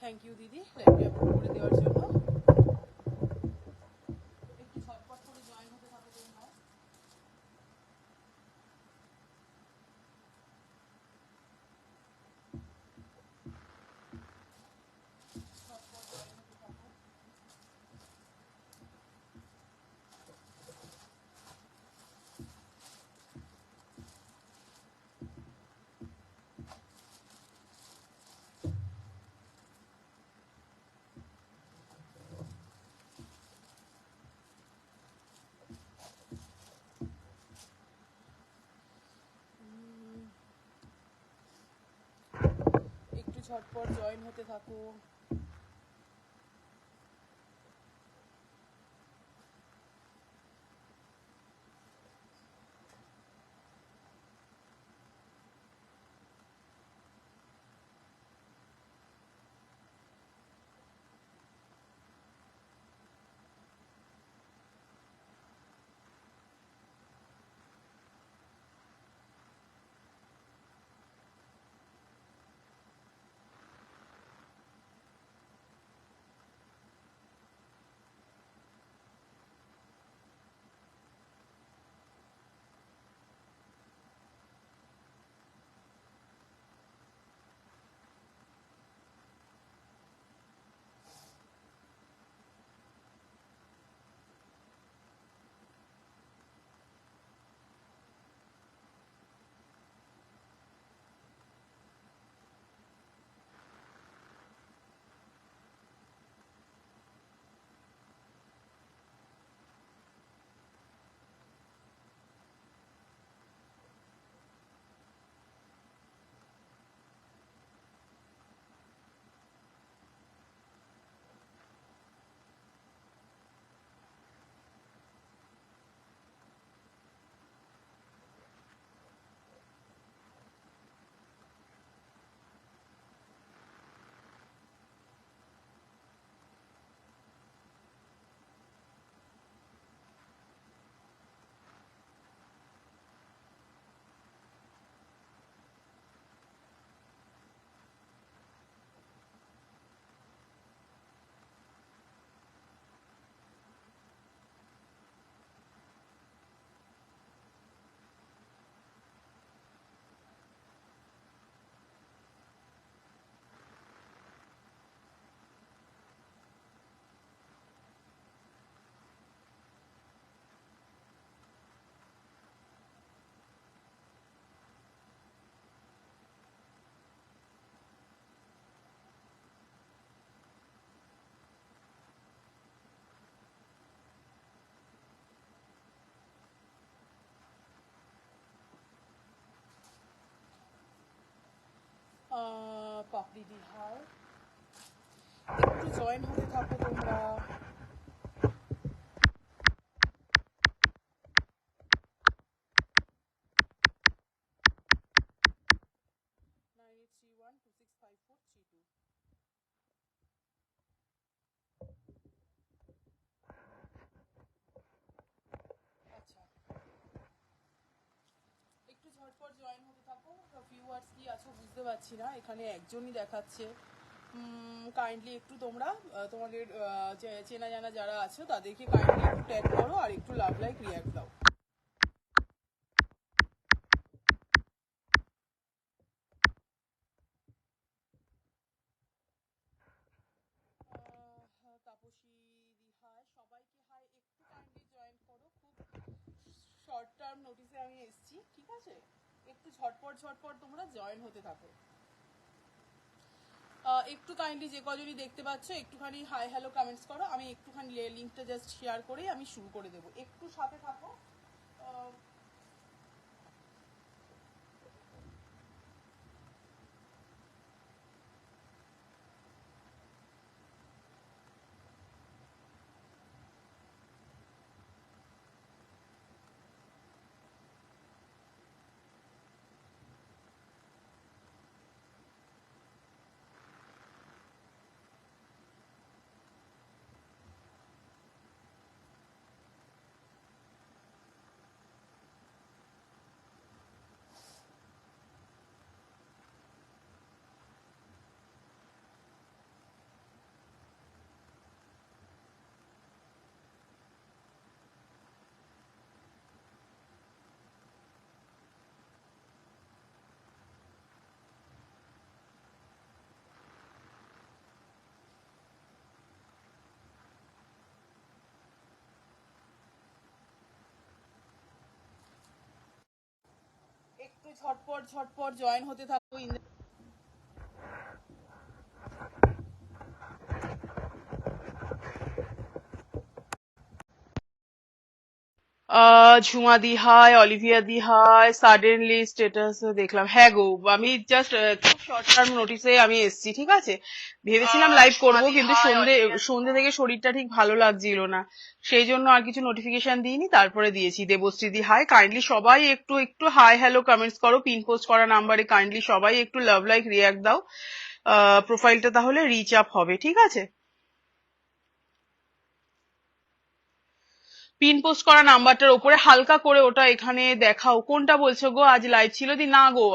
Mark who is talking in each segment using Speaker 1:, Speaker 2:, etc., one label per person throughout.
Speaker 1: Thank you দিদি লাইভটি upload করে দেওয়ার জন্য। একটু ঝটপট করে জয়েন হতে থাকো তোমরা। একটু ঝটপট জয়েন হতে থাকো। পাপ দিদি হাই, একটু জয়েন হতে থাকো তোমরা। আচ্ছা, একটু ঝটপট জয়েন হতে থাকো। ভিউয়ার্স কি আছো বুঝতে পারছি না, এখানে একজনই দেখাচ্ছে। কাইন্ডলি একটু তোমরা তোমাদের চেনা জানা যারা আছো তাদেরকে কাইন্ডলি একটু ট্যাগ করো আর একটু লাভ লাইক রিয়াক্ট দাও। তাপসী দি হাই, সবাইকে হাই, একটু কাইন্ডলি জয়েন করো। খুব শর্ট টার্ম নোটিসে আমি এসেছি, ঠিক আছে? একটু ঝটপট ঝটপট তোমরা জয়েন হতে থাকো। একটু কাইন্ডলি যে কজনই দেখতে পাচ্ছ একটুখানি হাই হ্যালো কমেন্টস করো। আমি একটুখানি লিঙ্কটা জাস্ট শেয়ার করেই আমি শুরু করে দেবো, একটু সাথে থাকো। ঝটপট ঝটপট জয়েন হতে থাকো। ঝুমা দি হাই, অলিভিয়া দি হাই, সাডেনলি স্ট্যাটাস দেখলাম। হ্যাঁ গো, আমি জাস্ট খুব শর্ট টার্ম নোটিসে আমি এসেছি, ঠিক আছে। ভেবেছিলাম লাইভ করব, কিন্তু সন্ধ্যে থেকে শরীরটা ঠিক ভালো লাগছিল না, সেই জন্য আর কিছু নোটিফিকেশন দিইনি, তারপরে দিয়েছি। দেবশ্রী দি হাই, কাইন্ডলি সবাই একটু একটু হাই হ্যালো কমেন্টস করো, পিন পোস্ট করা নাম্বারে কাইন্ডলি সবাই একটু লাভ লাইক রিয়াক্ট দাও, প্রোফাইলটা তাহলে রিচ আপ হবে, ঠিক আছে। পিন পোস্ট করা নাম্বারটার উপরে হালকা করে ওটা এখানে দেখাও। কোনটা বলছো গো? আজ লাইভ ছিল দি না গো,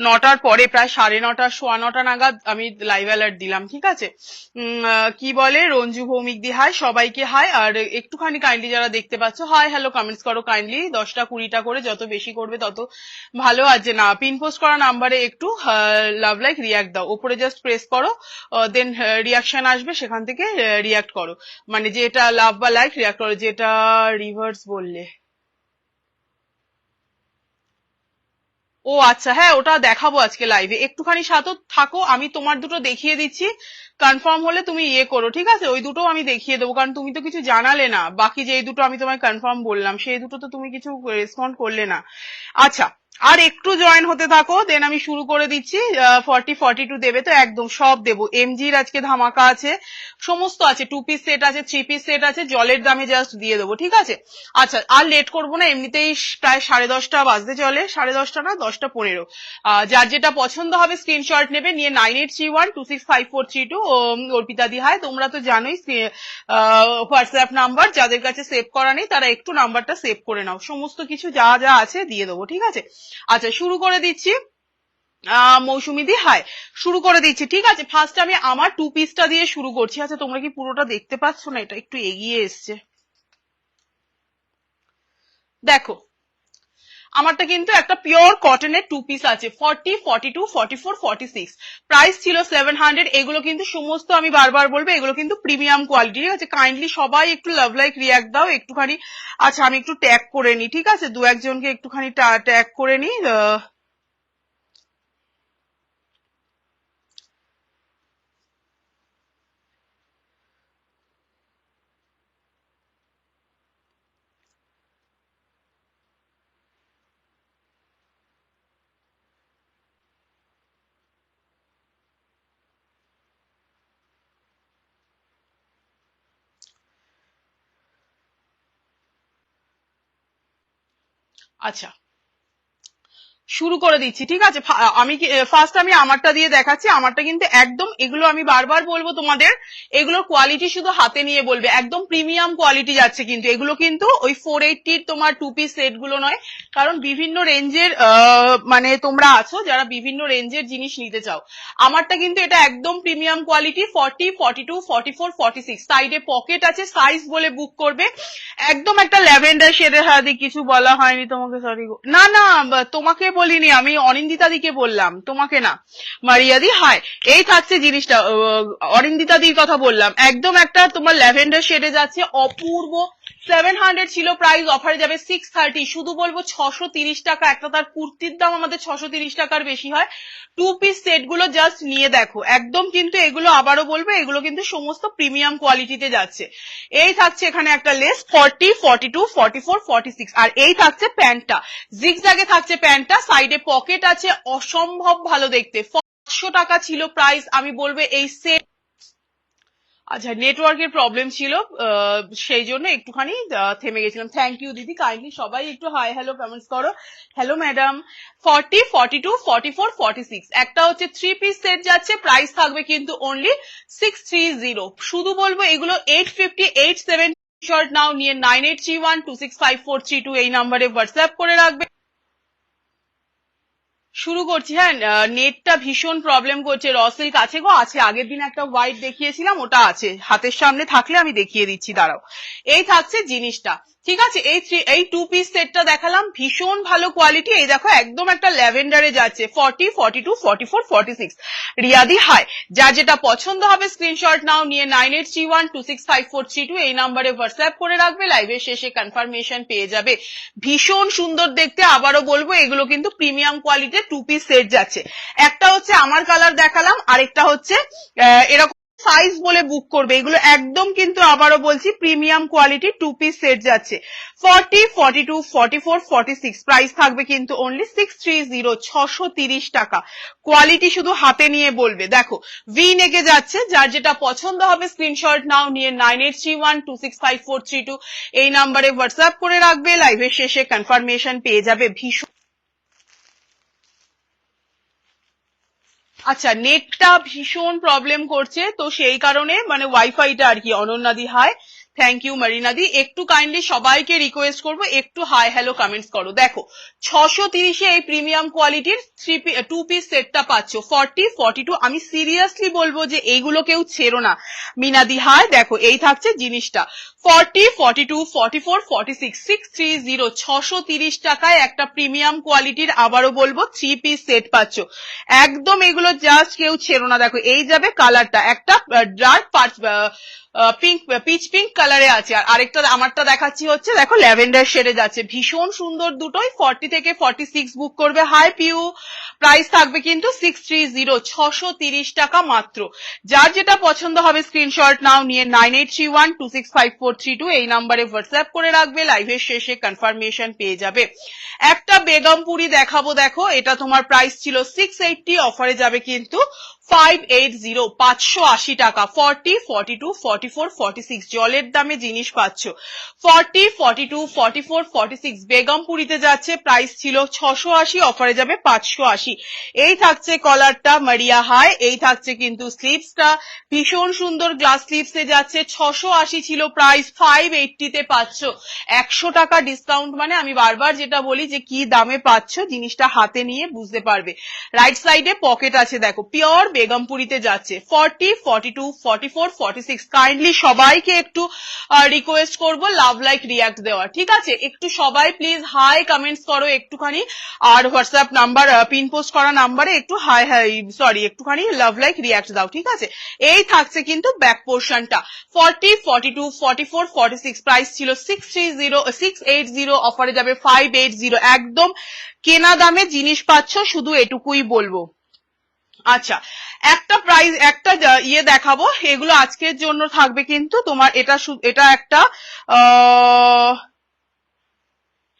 Speaker 1: 9টার পরে প্রায় 9:30 9:15 নাগাদ আমি লাইভ অ্যালার্ট দিলাম, ঠিক আছে। কি বলে রঞ্জু ভৌমিক দি হাই, সবাইকে হাই। আর একটুখানি কাইন্ডলি যারা দেখতে পাচ্ছ হাই হ্যালো কমেন্টস করো কাইন্ডলি, 10টা 20টা করে, যত বেশি করবে তত ভালো। আছে না, পিন পোস্ট করা নাম্বারে একটু লাভ লাইক রিয়াক্ট দাও, ওপরে জাস্ট প্রেস করো, দেন রিয়াকশন আসবে, সেখান থেকে রিয়াক্ট করো, মানে যেটা লাভ বা লাইক রিয়াক্ট করো, যেটা রিভার্স বললে। ও আচ্ছা, হ্যাঁ ওটা দেখাবো আজকে লাইভে, একটুখানি সাথে থাকো, আমি তোমার দুটো দেখিয়ে দিচ্ছি, কনফার্ম হলে তুমি ইয়ে করো, ঠিক আছে। ওই দুটো আমি দেখিয়ে দেবো, কারণ তুমি তো কিছু জানালে না, বাকি যে দুটো আমি তোমায় কনফার্ম বললাম সেই দুটো তো তুমি কিছু রেসপন্ড করলে না। আচ্ছা, আর একটু জয়েন হতে থাকো, দেন আমি শুরু করে দিচ্ছি। 40-42 দেবে তো? একদম সব দেবো। এমজির আজকে ধামাকা আছে, সমস্ত আছে, 2 পিস সেট আছে, 3 পিস সেট আছে, জলের দামে জাস্ট দিয়ে দেবো, ঠিক আছে। আচ্ছা, আর লেট করবো না, এমনিতেই প্রায় 10:30 বাজতে চলে, 10:30 না 10:15। যার যেটা পছন্দ হবে স্ক্রিনশট নেবে, নিয়ে 9831265432 অর্পিতা দি হাই। তোমরা তো জানোই হোয়াটসঅ্যাপ নাম্বার, যাদের কাছে সেভ করা নেই তারা একটু নাম্বারটা সেভ করে নাও, সমস্ত কিছু যা যা আছে দিয়ে দেবো, ঠিক আছে। আচ্ছা, শুরু করে দিচ্ছি। মৌসুমী দি হাই, শুরু করে দিচ্ছি, ঠিক আছে। ফার্স্ট আমি আমার 2 পিসটা দিয়ে শুরু করছি। আচ্ছা, তোমরা কি পুরোটা দেখতে পাচ্ছ না? এটা একটু এগিয়ে এসছে, দেখো। আমারটা কিন্তু একটা পিওর কটনের 2 পিস আছে, 40, 42, 44, 46, প্রাইস ছিল 700। এগুলো কিন্তু সমস্ত, আমি বারবার বলবো, এগুলো কিন্তু প্রিমিয়াম কোয়ালিটি, ঠিক আছে। কাইন্ডলি সবাই একটু লাভ লাইক রিয়াক্ট দাও একটুখানি। আচ্ছা, আমি একটু ট্যাগ করে নিই, ঠিক আছে, 2-1 জনকে একটুখানি ট্যাগ করে নিই। আচ্ছা, শুরু করে দিচ্ছি, ঠিক আছে। আমি ফার্স্ট আমি আমারটা দিয়ে দেখাচ্ছি। আমারটা কিন্তু একদম, এগুলো আমি বারবার বলবো তোমাদের, এগুলোর কোয়ালিটি শুধু হাতে নিয়ে বলবে, একদম প্রিমিয়াম কোয়ালিটি যাচ্ছে কিন্তু। এগুলো কিন্তু ওই 480 তোমার 2 পিস সেট গুলো নয়, কারণ বিভিন্ন রেঞ্জের মানে তোমরা আছো যারা বিভিন্ন রেঞ্জের জিনিস নিতে চাও। আমারটা কিন্তু এটা একদম প্রিমিয়াম কোয়ালিটি, 40, 42, 44, 46, সাইডে পকেট আছে, সাইজ বলে বুক করবে। একদম একটা ল্যাভেন্ডার শেডের, হাতে কিছু বলা হয়নি তোমাকে, সরি। না না, তোমাকে বলিনি, আমি অনিন্দিতা দিকে বললাম, তোমাকে না। মারিয়া দি হাই, এই থাকছে জিনিসটা, অনিন্দিতা দির কথা বললাম। একদম একটা তোমার ল্যাভেন্ডার শেডে যাচ্ছে, অপূর্ব। 700 ছিল প্রাইস, অফারে যাবে 630। শুধু বলবো 630 টাকা, একটা তার কুর্তির দাম আমাদের 630 টাকার বেশি হয়। 2 পিস সেট গুলো জাস্ট নিয়ে দেখো, একদম কিন্তু এগুলো আবারও বলবো, এগুলো কিন্তু সমস্ত প্রিমিয়াম কোয়ালিটিতে যাচ্ছে। এই থাকছে এখানে একটা লেস, 40, 42, 44, 46, আর এই থাকছে প্যান্টটা, জিগজ্যাগে থাকছে প্যান্টটা, সাইডে পকেট আছে, অসম্ভব ভালো দেখতে। 500 টাকা ছিল প্রাইস, আমি বলবো এই সেট। আচ্ছা, নেটওয়ার্কের প্রবলেম ছিল, সেই জন্য একটুখানি থেমে গেছিলাম। থ্যাংক ইউ দিদি, কাইন্ডলি সবাই একটু হাই হ্যালো কমেন্টস করো। Hello madam. 40, 42, 44, 46, একটা হচ্ছে 3 পিস সেট যাচ্ছে, প্রাইস থাকবে কিন্তু অনলি 630। শুধু বলবো এগুলো 850, 870 শর্ট নাও, নিয়ে 9831265432 এই নাম্বারে হোয়াটসঅ্যাপ করে রাখবে। শুরু করছি। হ্যাঁ, নেটটা ভীষণ প্রবলেম করছে। র সিল্ক আছে গো, আছে, আগের দিন একটা হোয়াইট দেখিয়েছিলাম, ওটা আছে, হাতের সামনে থাকলে আমি দেখিয়ে দিচ্ছি, দাঁড়াও। এই থাকছে জিনিসটা, ঠিক আছে, এই 2 পিস সেটটা দেখালাম, ভীষণ ভালো কোয়ালিটি। এই দেখো একদম একটা ল্যাভেন্ডারে যাচ্ছে, 40, 42, 44, 46 রিয়াদি হাই। যার যেটা পছন্দ হবে স্ক্রিনশট নাও, নিয়ে 9831265432 এই নাম্বারে হোয়াটসঅ্যাপ করে রাখবে, লাইভের শেষে কনফার্মেশন পেয়ে যাবে। ভীষণ সুন্দর দেখতে, আবারও বলবো এগুলো কিন্তু প্রিমিয়াম কোয়ালিটির 2 পিস সেট যাচ্ছে। একটা হচ্ছে আমার কালার দেখালাম, আরেকটা হচ্ছে এরকম সাইজ বলে বুক করবে। এগুলো একদম কিন্তু আবারও বলছি প্রিমিয়াম কোয়ালিটি 2 পিস সেট যাচ্ছে। 40, 42, 44, 46 প্রাইস থাকবে কিন্তু অনলি 630, 630 টাকা। কোয়ালিটি শুধু হাতে নিয়ে বলবে। দেখো ভি নেকে যাচ্ছে, যার যেটা পছন্দ হবে স্ক্রিনশট নাও, নিয়ে 9831265432 এই নাম্বারে হোয়াটসঅ্যাপ করে রাখবে, লাইভের শেষে কনফার্মেশন পেয়ে যাবে। ভীষণ আচ্ছা, নেটটা ভীষণ প্রবলেম করছে, তো সেই কারণে মানে ওয়াইফাইটা আর কি। অনন্যাদি হাই, থ্যাংক ইউ মারিনাদি। একটু কাইন্ডলি সবাইকে রিকোয়েস্ট করবো একটু হাই হ্যালো কমেন্টস করো। দেখো 630 এই প্রিমিয়াম কোয়ালিটির 2 পিস সেটটা পাচ্ছ, 40, 42। আমি সিরিয়াসলি বলবো যে এইগুলো কেউ ছেড়ো না। মিনাদি হাই, দেখো এই থাকছে জিনিসটা 40, 42, 44, 46 630, 630 টাকায় একটা প্রিমিয়াম কোয়ালিটির আবারও বলবো 3 পিস সেট পাচ্ছ। একদম এগুলো জাস্ট কেউ ছেড়ো না। দেখো এই যাবে কালারটা, একটা ডার্ক পিঙ্ক, পিচ পিঙ্ক কালারে আছে, আর আরেকটা আমারটা দেখাচ্ছি হচ্ছে দেখো ল্যাভেন্ডার শেডে যাচ্ছে। ভীষণ সুন্দর দুটোই। 40 থেকে 46 বুক করবে। হাই পিউ, প্রাইস থাকবে কিন্তু 630, 630 টাকা মাত্র। যার যেটা পছন্দ হবে স্ক্রিনশট নাও, নিয়ে 9831265432 এই নাম্বারে হোয়াটসঅ্যাপ করে রাখবে, লাইভের শেষে কনফার্মেশন পেয়ে যাবে। একটা বেগমপুরি দেখাবো, দেখো এটা তোমার প্রাইস ছিল 680, অফারে যাবে কিন্তু 580, 580 টাকা। 40, 42, 44, 46 জলের দামে জিনিস পাচ্ছ। 40, 42, 44, 46 বেগমপুরিতে যাচ্ছে, প্রাইস ছিল 680, অফারে যাবে 580। এই থাকছে কলারটা মারিয়া হাই, এই থাকছে কিন্তু স্লিভসটা, ভীষণ সুন্দর গ্লাস স্লিভসে যাচ্ছে। 680 ছিল প্রাইস, 580 তে পাচ্ছ। 100 টাকা ডিসকাউন্ট, মানে আমি বারবার যেটা বলি যে কি দামে পাচ্ছ জিনিসটা হাতে নিয়ে বুঝতে পারবে। রাইট সাইডে পকেট আছে, দেখো পিওর বেগমপুরিতে যাচ্ছে। 40, 42, 44, 46 কাইন্ডলি সবাইকে একটু রিকোয়েস্ট করবো লাভ লাইক রিয়াক্ট দেওয়া, ঠিক আছে? একটু সবাই প্লিজ হাই কমেন্টস করো একটুখানি, আর হোয়াটসঅ্যাপ নাম্বার পিন পোস্ট করা নাম্বারে একটু হাই সরি একটুখানি লাভ লাইক রিয়াক্ট দাও, ঠিক আছে? এই থাকছে কিন্তু ব্যাক পোর্শনটা। 40, 42, 44, 46 প্রাইস ছিল 680, অফারে যাবে 580। একদম কেনা দামে জিনিস পাচ্ছ, শুধু এটুকুই বলবো। আচ্ছা, একটা প্রাইস একটা ইয়ে দেখাবো, এগুলো আজকের জন্য থাকবে কিন্তু তোমার। এটা একটা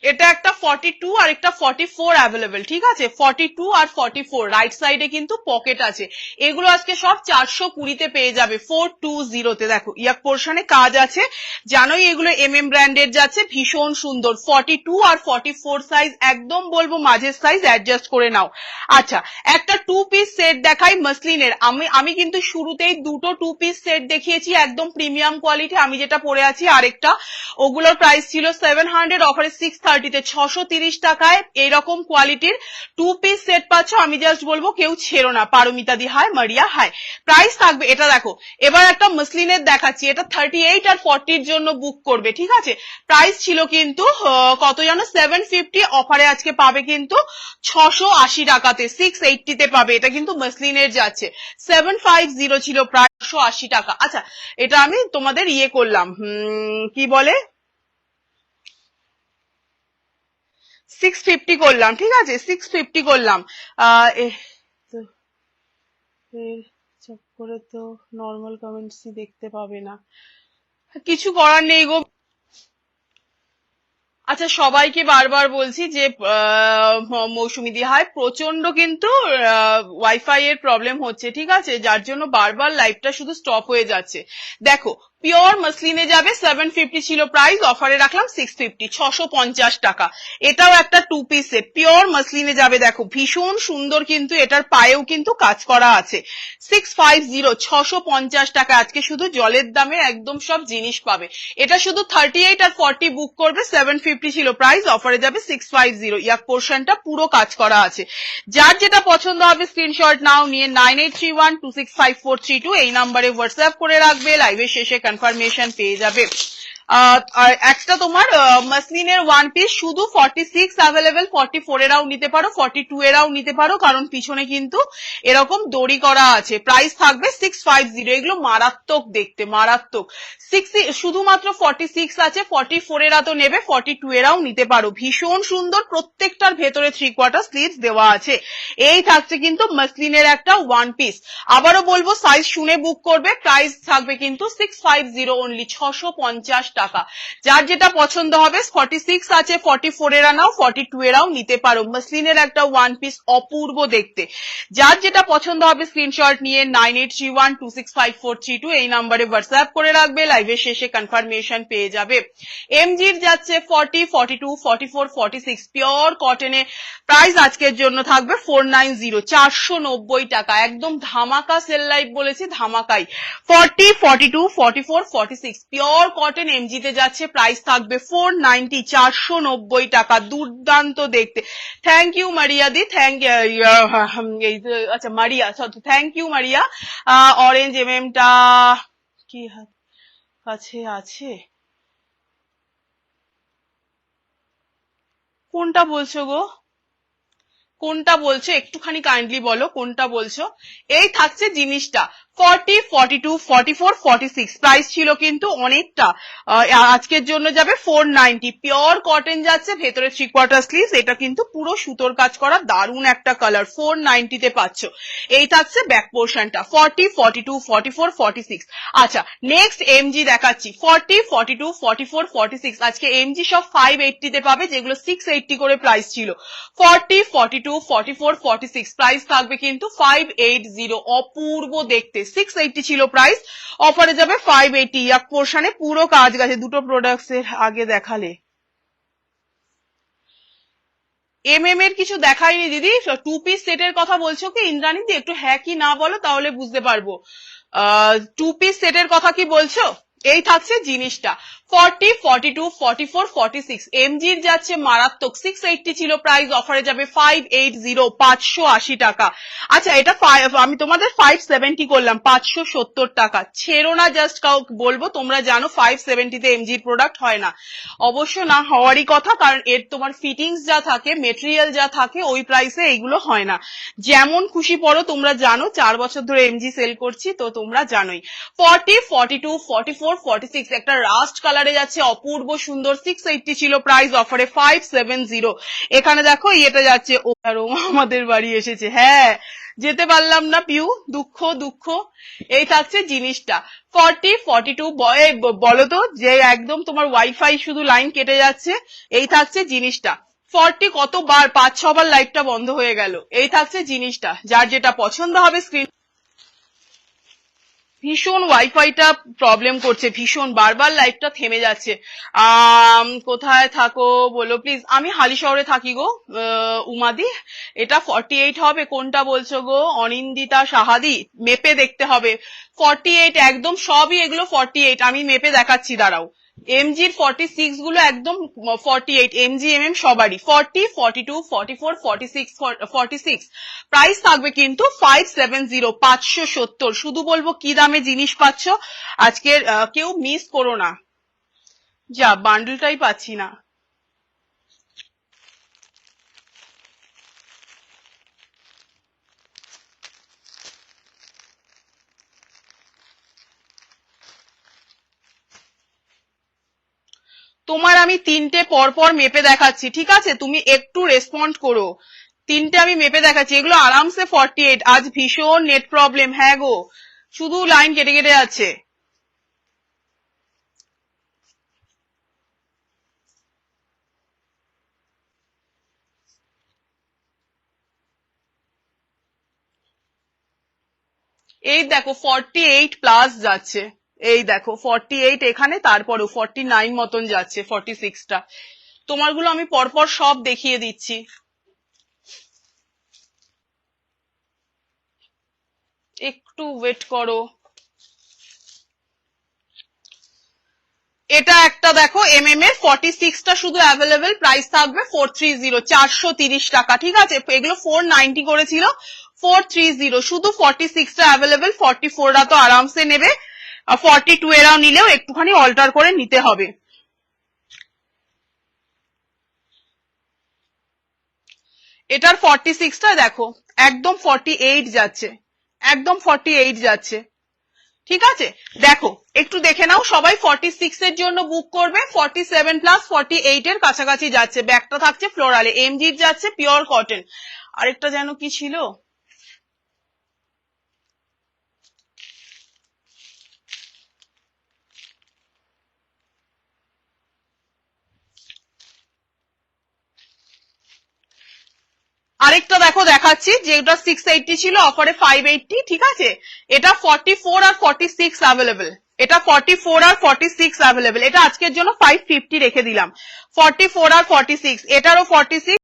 Speaker 1: এটা একটা 42 আর একটা 44 অ্যাভেলেবেল, ঠিক আছে? 42 আর 44 রাইট সাইডে কিন্তু পকেট আছে। এগুলো আজকে সব 420 তে পেয়ে যাবে, 420 তে। দেখো ইয়াক পোর্শনে কাজ আছে, জানোই এগুলো এমএম ব্র্যান্ডের যাচ্ছে, ভীষণ সুন্দর। 42 আর 44 সাইজ, একদম বলবো মাঝের সাইজ অ্যাডজাস্ট করে নাও। আচ্ছা, একটা 2 পিস সেট দেখাই মসলিনের। আমি কিন্তু শুরুতেই দুটো 2 পিস সেট দেখিয়েছি একদম প্রিমিয়াম কোয়ালিটি। আমি যেটা পরে আছি আরেকটা, ওগুলোর প্রাইস ছিল 700, অফারে 630 তে 630 টাকায় এইরকম কোয়ালিটির 2 পিস সেট পাচ্ছ। আমি জাস্ট বলবো কেউ ছেড়ো না। পারমিতা দি হাই, মারিয়া হাই। প্রাইস থাকবে, এটা দেখো এবার একটা মসলিনের দেখাচ্ছি, এটা 38 আর 40 এর জন্য বুক করবে, ঠিক আছে? প্রাইস ছিল কিন্তু কত জানো, 750, অফারে আজকে পাবে কিন্তু 680 টাকাতে, 680 তে পাবে। এটা কিন্তু মসলিনের যাচ্ছে, 750 ছিল প্রায় 680 টাকা। আচ্ছা, এটা আমি তোমাদের ইয়ে করলাম, কি বলে 650 করলাম, ঠিক আছে? 650 করলাম। করে তো নর্মাল কমেন্টসই দেখতে পাবে না, কিছু করার নেই গো। আচ্ছা, সবাইকে বারবার বলছি যে মৌসুমী দি হাই, প্রচন্ড কিন্তু ওয়াইফাই এর প্রবলেম হচ্ছে, ঠিক আছে? যার জন্য বারবার লাইভটা শুধু স্টপ হয়ে যাচ্ছে। দেখো পিওর মসলিনে যাবে, 750 ছিল প্রাইস, অফারে রাখলাম 650, 650 টাকা। এটাও একটা 2 পিস সেট, পিওর মসলিনে যাবে। দেখো ভীষণ সুন্দর, কিন্তু এটার পায়েও কিন্তু কাজ করা আছে। 650, 650 টাকা। আজকে শুধু জলের দামে একদম সব জিনিস পাবে। এটা শুধু 38 আর 40 বুক করবে, 750 ছিল প্রাইস, অফারে যাবে 650। ইয়াক পোর্শনটা পুরো কাজ করা আছে। যার যেটা পছন্দ হবে স্ক্রিনশট নাও, নিয়ে 9831265432 এই নাম্বারে হোয়াটসঅ্যাপ করে রাখবে, লাইভের শেষে কনফার্মেশন পেয়ে যাবে। আর একটা তোমার মাসলিনের ওয়ান পিস শুধু 46 অ্যাভেলেবেল, 44 এরাও নিতে পারো, 42 এরাও নিতে পারো, কারণ পিছনে কিন্তু এরকম দড়ি করা আছে। প্রাইস থাকবে 650। এগুলো মারাত্মক দেখতে, মারাত্মক। শুধুমাত্র 46 আছে, 44 এরা তো নেবে, 42 এরাও নিতে পারো। ভীষণ সুন্দর, প্রত্যেকটার ভেতরে 3/4 স্লিভস দেওয়া আছে। এই থাকছে কিন্তু মাসলিনের একটা ওয়ান পিস। আবারও বলবো সাইজ শুনে বুক করবে। প্রাইস থাকবে কিন্তু 650 অনলি, 650 টাকা। যার যেটা পছন্দ হবে, 46 আছে, 44 এরা নাও, 42 এরাও নিতে পারো। মাসলিনের একটা ওয়ান পিস, অপূর্ব দেখতে। যার যেটা পছন্দ হবে স্ক্রিনশট নিয়ে 9831265432 এই নাম্বারে হোয়াটসঅ্যাপ করে রাখবে। লাইভের শেষে কনফার্মেশন পেয়ে যাবে। এমজির যাচ্ছে 40, 42, 44, 46 পিওর কটনে। প্রাইস আজকের জন্য থাকবে 490, 490 টাকা। একদম ধামাকা সেল লাইভ বলেছি, ধামাকাই। 40, 42, 44, 46 পিওর কটন এমজিতে যাচ্ছে। প্রাইস থাকবে 490, 490 টাকা। দুর্দান্ত দেখতে। থ্যাংক ইউ মারিয়া দি, আচ্ছা Maria, thank you Maria. Orange এমএমটা কি কাছে আছে? কোনটা বলছো গো? কোনটা বলছো একটুখানি কাইন্ডলি বলো, কোনটা বলছো? এই থাকছে জিনিসটা 40, 42, 44, 46। প্রাইস ছিল কিন্তু অনেকটা। আজকের জন্য যাবে 490। পিওর কটন যাচ্ছে, ভেতরে 3/4 স্লিভস। এটা কিন্তু পুরো সুতোর কাজ করা, দারুণ একটা কালার। 490 তে পাচ্ছ। এই থাকছে ব্যাক পোর্শনটা 40, 42, 44, 46। আচ্ছা, নেক্সট এমজি দেখাচ্ছি 40, 42, 44, 46। আজকে এমজি সব 580 তে পাবে, যেগুলো 680 করে প্রাইস ছিল। 40, 42, 44, 46 প্রাইস থাকবে কিন্তু 580। অপূর্ব দেখতে। 680 ছিল প্রাইস, অফারে যাবে 580। এক পোর্শনে পুরো কাজ গেছে। দুটো প্রোডাক্টস এর আগে দেখালে এমএম এর কিছু দেখাইনি দিদি। 2 পিস সেটের কথা বলছো কি ইন্দ্রাণী দি? একটু হ্যাঁ কি না বলো, তাহলে বুঝতে পারবো। 2 পিস সেটের কথা কি বলছো? এই থাকছে জিনিসটা 40, 42, 44, 46। এমজির যাচ্ছে মারাত্মক। 680 ছিল প্রাইস, অফারে যাবে 580, 580 টাকা। আচ্ছা, এটা আমি তোমাদের 570 করলাম, 570 টাকা। ছেড়ো না, জাস্ট বলবো, তোমরা জানো 570 তে এমজির প্রোডাক্ট হয় না। অবশ্য না হওয়ারই কথা, কারণ এর তোমার ফিটিংস যা থাকে, মেটেরিয়াল যা থাকে, ওই প্রাইসে এইগুলো হয় না। যেমন খুশি পড়ো, তোমরা জানো 4 বছর ধরে এমজি সেল করছি, তো তোমরা জানোই। 40, 42, 44, 46 একটা রাস্ট কালারে যাচ্ছে, অপূর্ব সুন্দর। 680 ছিল প্রাইস, অফারে 570। এখানে দেখো ইয়েটা যাচ্ছে, ও আমাদের বাড়ি এসেছে। হ্যাঁ, যেতে পারলাম না পিউ, দুঃখ দুঃখ। এই থাকছে জিনিসটা 40, 42। বলো তো যে একদম তোমার ওয়াইফাই শুধু লাইন কেটে যাচ্ছে। এই থাকছে জিনিসটা 40। কতবার 5-6 বার লাইভটা বন্ধ হয়ে গেল। এই থাকছে জিনিসটা। যার যেটা পছন্দ হবে স্ক্রিন। ভীষণ ওয়াইফাইটা প্রবলেম করছে, ভীষণ বারবার লাইভটা থেমে যাচ্ছে। কোথায় থাকো বলো প্লিজ। আমি হালি শহরে থাকি গো উমাদি। এটা 48 হবে। কোনটা বলছো গো অনিন্দিতা সাহাদি? মেপে দেখতে হবে। 48 একদম সবই এগুলো 48। আমি মেপে দেখাচ্ছি, দাঁড়াও। এমজির 46 গুলো একদম 48। এমজি এমএম সবারই 40, 42, 44, 46, 46। প্রাইস থাকবে কিন্তু 570, 570। শুধু বলবো কি দামে জিনিস পাচ্ছ আজকের, কেউ মিস করো না। যা বান্ডেলটাই পাচ্ছি না। তোমার আমি 3টে পরপর মেপে দেখাচ্ছি, ঠিক আছে? তুমি একটু রেসপন্ড করো। 3টে আমি মেপে দেখাচ্ছি। এগুলো আরামসে 48। আজ ভীষণ নেট প্রবলেম। হ্যাঁ গো, শুধু লাইন কেটে কেটে যাচ্ছে। এই দেখো 48 প্লাস যাচ্ছে। এই দেখো 48 এখানে, তারপরও 49 মতন যাচ্ছে 46টা। তোমারগুলো আমি পরপর সব দেখিয়ে দিচ্ছি। একটু ওয়েট করো। এটা একটা দেখো এমএম এর 46টা শুধু অ্যাভেলেবেল। প্রাইস থাকবে 430, 430 টাকা। ঠিক আছে, এগুলো 490 করেছিল, 430। শুধু 46টা অ্যাভেলেবেল। 44রা তো আরামসে নেবে, 42 এরাও নিলেও একটুখানি অল্টার করে নিতে হবে। এটার 46টা দেখো একদম 48 যাচ্ছে, একদম 48 যাচ্ছে। ঠিক আছে, দেখো একটু দেখে নাও, সবাই 46 এর জন্য বুক করবে, 47 প্লাস 48 এর কাছাকাছি যাচ্ছে। ব্যাগটা থাকছে ফ্লোরালে, এমজির যাচ্ছে পিওর কটন। আরেকটা যেন কি ছিল, আরেকটা দেখো দেখাচ্ছি, যেটা 680 ছিল অফারে 580। ঠিক আছে, এটা 44 আর 46 অ্যাভেলেবেল, এটা 44 আর 46 অ্যাভেলেবেল। এটা আজকের জন্য 550 রেখে দিলাম, 44 আর 46, এটারও 46